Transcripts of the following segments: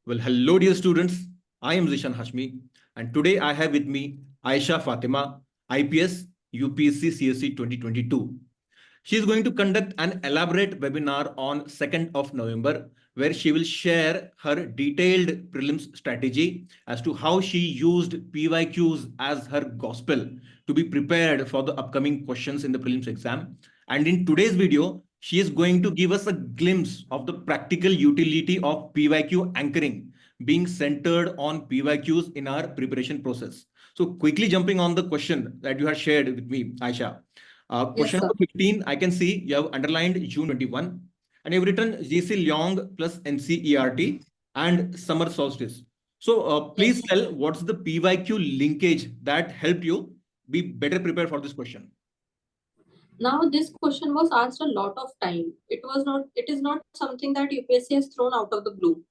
Well, hello, dear students. I am Zishan Hashmi, and today I have with me Aisha Fatima, IPS UPSC CSC 2022. She is going to conduct an elaborate webinar on 2nd of November, where she will share her detailed prelims strategy as to how she used PYQs as her gospel to be prepared for the upcoming questions in the prelims exam. And in today's video, she is going to give us a glimpse of the practical utility of PYQ anchoring being centered on PYQs in our preparation process. So quickly jumping on the question that you have shared with me, Aisha. Yes, Question sir. number 15, I can see you have underlined June 21 and you've written GC Leong plus NCERT and summer solstice. So please Yes. tell what's the PYQ linkage that helped you be better prepared for this question. Now this question was asked a lot of time. It is not something that UPSC has thrown out of the blue.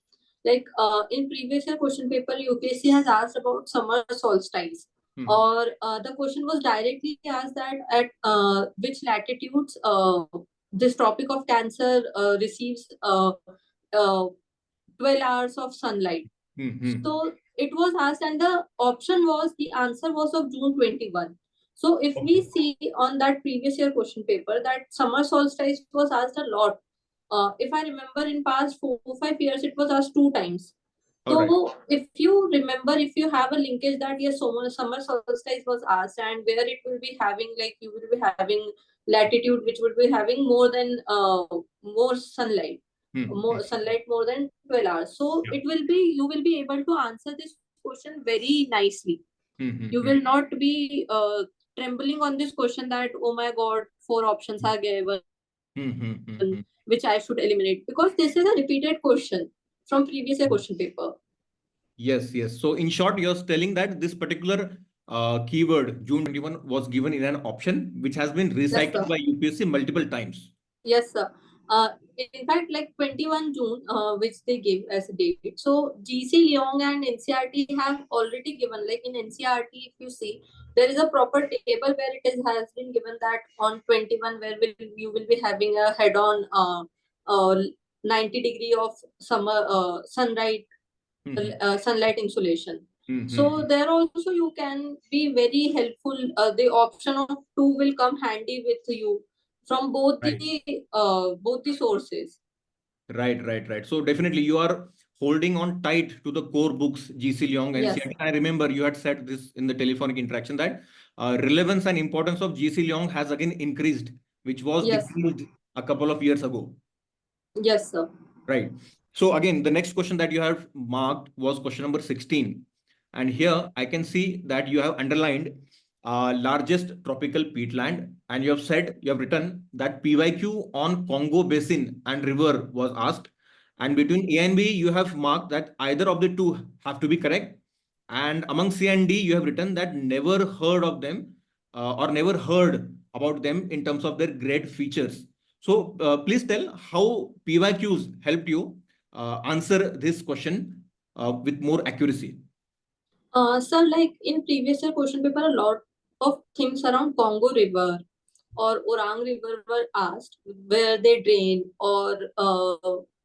Like in previous year question paper, UPSC has asked about summer solstice. Or the question was directly asked that at which latitudes this tropic of Cancer receives 12 hours of sunlight. So it was asked, and the answer was of June 21. So if we see on that previous year question paper, that summer solstice was asked a lot. If I remember, in past 4 or 5 years, it was asked 2 times. So Right. if you remember, if you have a linkage that yes, summer solstice was asked, and where it will be having, like, you will be having latitude which would be having more sunlight, more than 12 hours. So Yeah. it will be, you will be able to answer this question very nicely. You Hmm. will not be trembling on this question that, oh my god, 4 options are given, which I should eliminate, because this is a repeated question from previous year question paper. Yes, yes. So in short, you're telling that this particular keyword June 21 was given in an option which has been Yes, recycled sir. by UPSC multiple times. Yes, sir. In fact, like 21 June, which they give as a date. So GC, Leong and NCRT have already given, like in NCRT, if you see, there is a proper table where it is has been given that on 21, where you will be having a head-on 90 degree of summer sunlight insolation. So there also you can be very helpful. The option of two will come handy with you from Right. both the sources. Right, right, right. So definitely you are holding on tight to the core books, GC Leong and Yes, NCERT. I remember you had said this in the telephonic interaction that relevance and importance of GC Leong has again increased, which was yes, decreased a couple of years ago. yes, sir. Right. So again, the next question that you have marked was question number 16. And here I can see that you have underlined largest tropical peatland, and you have said, you have written that PYQ on Congo Basin and river was asked. And between A and B, you have marked that either of the two have to be correct. And among C and D, you have written that never heard of them or never heard about them in terms of their great features. So please tell how PYQs helped you answer this question with more accuracy. So like in previous year question paper, a lot of things around Congo River or Orang River were asked, where they drain, or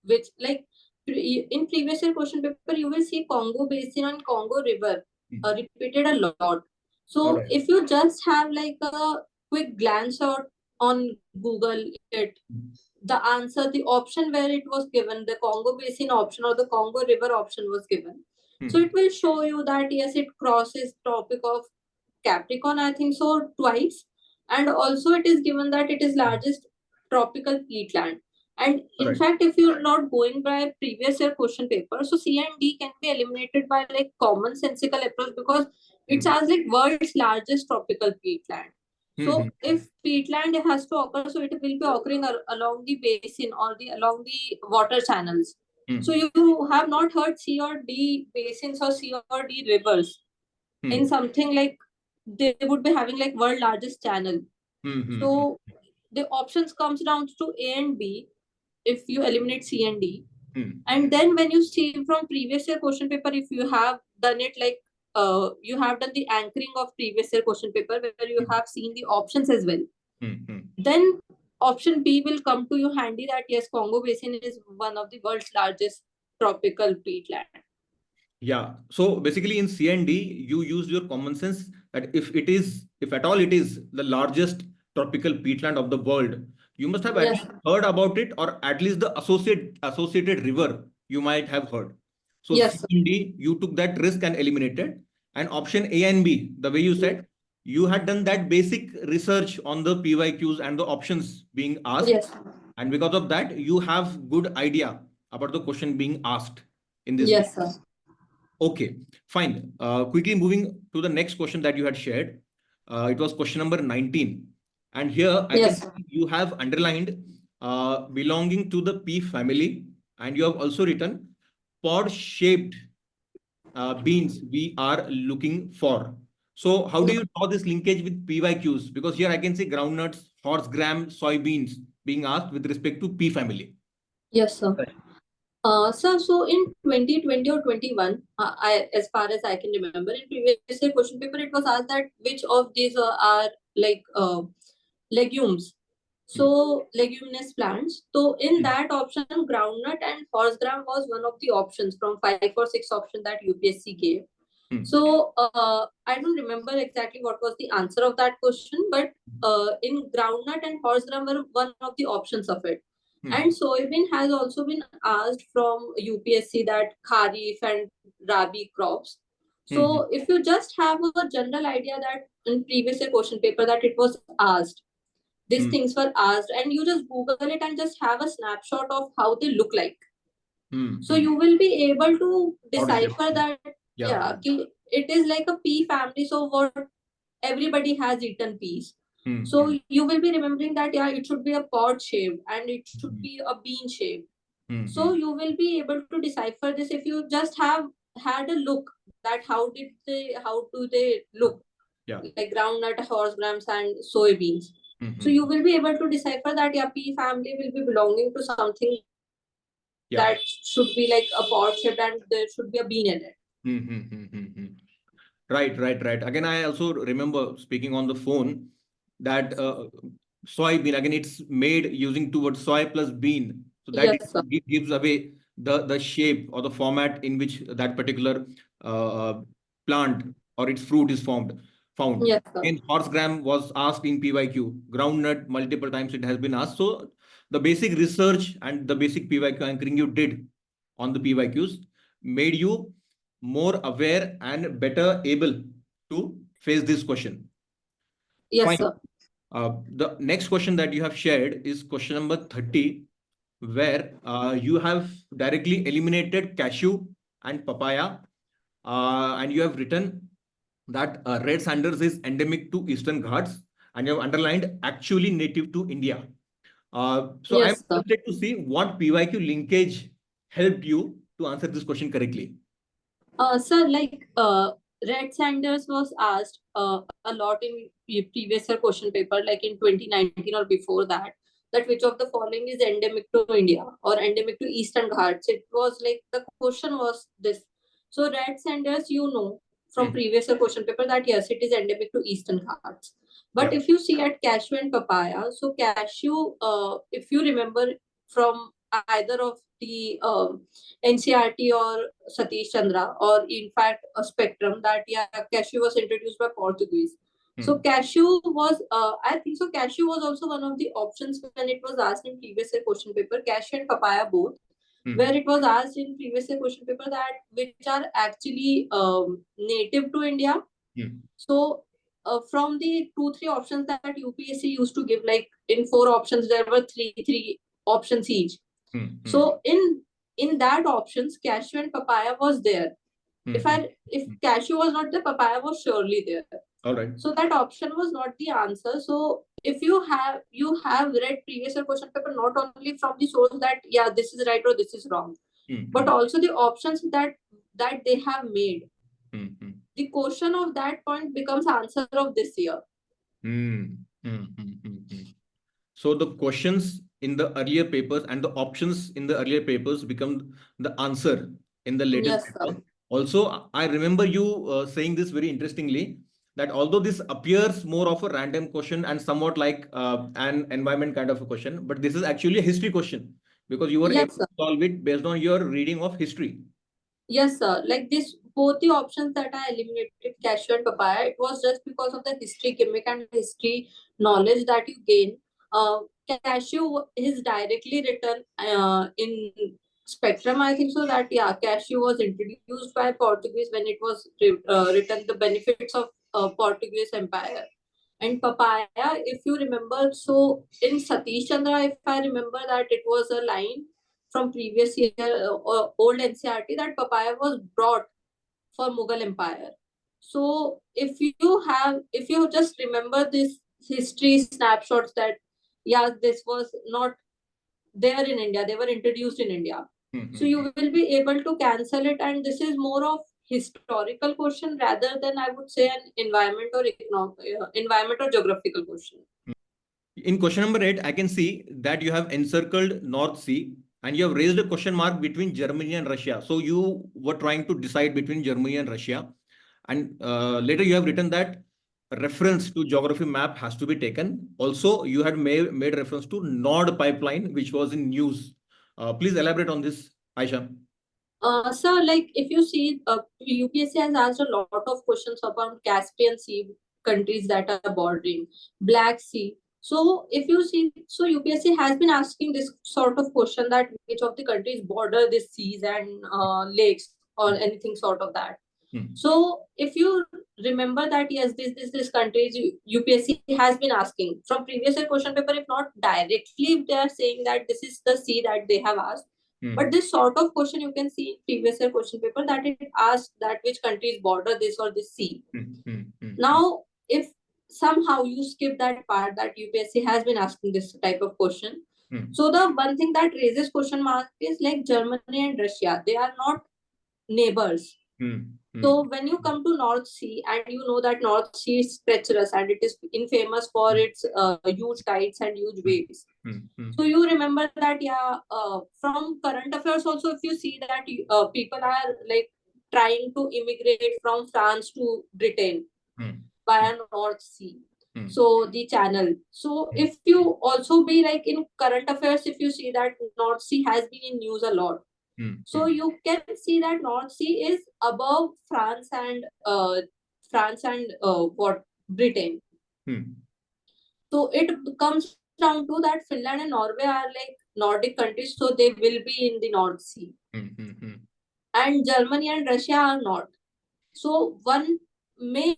which, like, in previous year question paper, you will see Congo Basin and Congo River repeated a lot. All So right. if you just have like a quick glance out on Google it, the answer, the option where it was given, the Congo Basin option or the Congo River option was given. So it will show you that yes, it crosses Tropic of Capricorn, I think so, twice. And also it is given that it is largest tropical peatland. And All in right. fact, if you're not going by previous year question paper, so C and D can be eliminated by like common sensical approach, because it sounds like world's largest tropical peatland. So if peatland has to occur, so it will be occurring along the basin or along the water channels. So you have not heard C or D basins or C or D rivers in something like they would be having like world largest channel. So the options comes down to A and B if you eliminate C and D. And then when you see from previous year question paper, if you have done it like you have done the anchoring of previous year question paper where you have seen the options as well, then option B will come to you handy, that yes, Congo Basin is one of the world's largest tropical peatland. Yeah. So basically in CND, you use your common sense that if at all it is the largest tropical peatland of the world, you must have at Yes, least heard about it, or at least the associated river you might have heard. So yes, sir. CND, you took that risk and eliminated. And option A and B, the way you said, you had done that basic research on the PYQs and the options being asked. Yes, And because of that, you have good idea about the question being asked in this case. yes, sir. Okay, fine. Quickly moving to the next question that you had shared. It was question number 19. And here I can Yes, sir. see you have underlined belonging to the pea family, and you have also written pod-shaped beans we are looking for. So how do you draw this linkage with PYQs? Because here I can see groundnuts, horse gram, soybeans being asked with respect to pea family. Yes, sir. Right. Sir, so in 2020 or 21, as far as I can remember, in previous year question paper, it was asked that which of these are like legumes. So leguminous plants. So in Hmm. that option, groundnut and horse gram was one of the options from 5 or 6 options that UPSC gave. Hmm. So I don't remember exactly what was the answer of that question, but in groundnut and horse gram were one of the options of it. Hmm. And soybean has also been asked from UPSC that Kharif and Rabi crops. Hmm. So if you just have a general idea that in previous year question paper that it was asked, these Hmm. things were asked, and you just Google it and just have a snapshot of how they look like. Hmm. So Hmm. you will be able to How did decipher they- that, Yeah. yeah, it is like a pea family. So what everybody has eaten peas. Hmm. So you will be remembering that, yeah, it should be a pod shape and it should Hmm. be a bean shape. Hmm. So you will be able to decipher this if you just have had a look that how do they look Yeah. like groundnut, horse grams, and soybeans. Hmm. So you will be able to decipher that, yeah, pea family will be belonging to something Yeah. that should be like a pod shape and there should be a bean in it. Hmm. Hmm. Hmm. Hmm. Hmm. Right, right, right. Again, I also remember speaking on the phone that soybean, again, it's made using two words, soy plus bean. So that Yes, sir. gives away the shape or the format in which that particular plant or its fruit is found. Yes, sir. And horse gram was asked in PYQ. Groundnut, multiple times it has been asked. So the basic research and the basic PYQ anchoring you did on the PYQs made you more aware and better able to face this question. Yes, Fine. sir. The next question that you have shared is question number 30, where you have directly eliminated cashew and papaya, and you have written that red sanders is endemic to Eastern Ghats, and you have underlined actually native to India. So I'm Yes, sir. interested to see what PYQ linkage helped you to answer this question correctly. Sir, like Red Sanders was asked a lot in previous year question paper, like in 2019 or before that, that which of the following is endemic to India or endemic to Eastern Ghats. It was like the question was this. So Red Sanders, you know, from Hmm. previous year question paper that yes, it is endemic to Eastern Ghats. But Yeah. if you see at cashew and papaya, so cashew, if you remember from either of the NCRT or Satish Chandra, or in fact a spectrum that yeah, cashew was introduced by Portuguese. So cashew was, I think so. Cashew was also one of the options when it was asked in previous year question paper. Cashew and papaya both, where it was asked in previous year question paper that which are actually native to India. So from the 2-3 options that UPSC used to give, like in 4 options there were three options each. So in that options, cashew and papaya was there. If cashew was not there, papaya was surely there. All right. So that option was not the answer. So if you have read previous year question paper not only from the source that yeah this is right or this is wrong, but also the options that they have made. The question of that point becomes answer of this year. So the questions in the earlier papers and the options in the earlier papers become the answer in the latest Yes, paper. sir. Also, I remember you saying this very interestingly, that although this appears more of a random question and somewhat like an environment kind of a question, but this is actually a history question because you were able Yes, to sir. solve it based on your reading of history. Yes, sir. Like this, both the options that I eliminated, cashew and papaya, it was just because of the history gimmick and history knowledge that you gain. Uh, Cashew is directly written in Spectrum, I think so, that yeah, cashew was introduced by Portuguese when it was written the benefits of Portuguese Empire. And papaya, if you remember, so in Satish Chandra, if I remember that it was a line from previous year old NCRT that papaya was brought for Mughal Empire. So if you just remember this history snapshots that yeah, this was not there in India, they were introduced in India. So you will be able to cancel it, and this is more of historical question rather than I would say an environment or geographical question. In question number 8, I can see that you have encircled North Sea and you have raised a question mark between Germany and Russia. So you were trying to decide between Germany and Russia. And later you have written that reference to geography map has to be taken. Also, you had made reference to Nord pipeline, which was in news. Please elaborate on this, Aisha. So, like if you see, UPSC has asked a lot of questions about Caspian Sea countries that are bordering, Black Sea. So, if you see, so UPSC has been asking this sort of question that which of the countries border these seas and lakes or anything sort of that. So, if you remember that yes, this countries UPSC has been asking from previous year question paper, if not directly, if they are saying that this is the sea that they have asked. But this sort of question you can see in previous year question paper that it asks that which countries border this or this sea. Now, if somehow you skip that part that UPSC has been asking this type of question, so the one thing that raises question mark is like Germany and Russia. They are not neighbors. So when you come to North Sea and you know that North Sea is treacherous and it is infamous for its huge tides and huge waves. So you remember that from current affairs also, if you see that people are like trying to immigrate from France to Britain via North Sea. So the channel. So if you also be like in current affairs, if you see that North Sea has been in news a lot. So you can see that North Sea is above France and what Britain. So it comes down to that Finland and Norway are like Nordic countries, so they will be in the North Sea. And Germany and Russia are not. So one may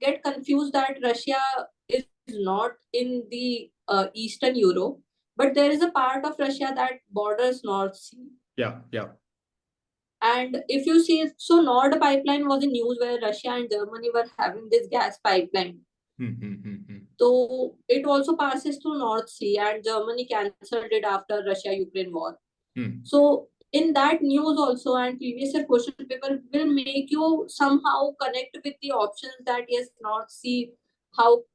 get confused that Russia is not in the Eastern Europe, but there is a part of Russia that borders North Sea. Yeah. And if you see, so Nord pipeline was in news where Russia and Germany were having this gas pipeline. So it also passes through North Sea, and Germany cancelled it after Russia-Ukraine war. So in that news also and previous year question paper will make you somehow connect with the options that yes, North Sea, how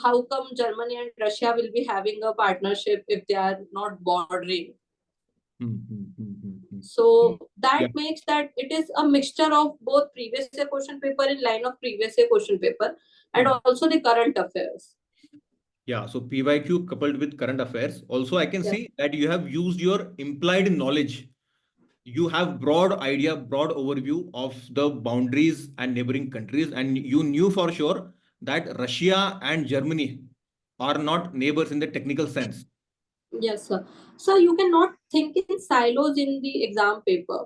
come Germany and Russia will be having a partnership if they are not bordering? So that makes that it is a mixture of both previous year question paper in line of previous year question paper and also the current affairs. Yeah, so PYQ coupled with current affairs. Also, I can see that you have used your implied knowledge. You have broad idea, broad overview of the boundaries and neighboring countries, and you knew for sure that Russia and Germany are not neighbors in the technical sense. Yes, sir. So you cannot think in silos in the exam paper.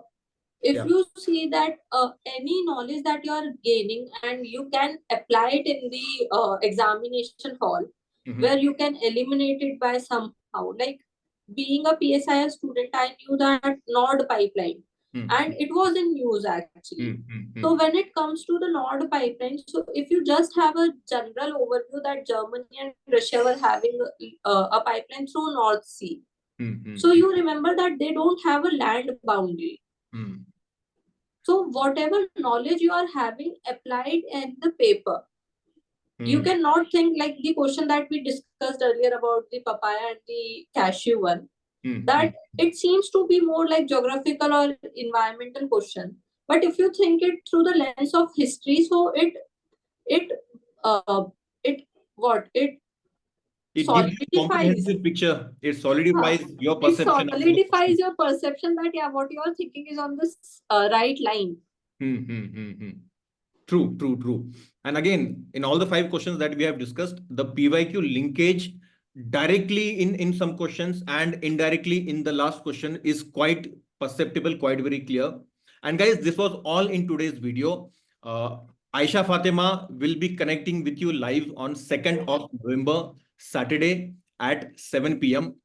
If you see that any knowledge that you are gaining and you can apply it in the examination hall, where you can eliminate it by somehow, like being a PSIL student, I knew that Nord pipeline and it was in news actually. So when it comes to the Nord pipeline, so if you just have a general overview that Germany and Russia were having a pipeline through North Sea. So you remember that they don't have a land boundary. So whatever knowledge you are having applied in the paper, you cannot think like the question that we discussed earlier about the papaya and the cashew one. That it seems to be more like geographical or environmental question. But if you think it through the lens of history, so it It gives you a solidifies. comprehensive picture. It solidifies your It perception. of the solidifies your perception that yeah, what you are thinking is on this right line. True, true, true. And again, in all the 5 questions that we have discussed, the PYQ linkage directly in some questions and indirectly in the last question is quite perceptible, quite very clear. And guys, this was all in today's video. Aisha Fatima will be connecting with you live on 2nd of November, Saturday at 7 p.m.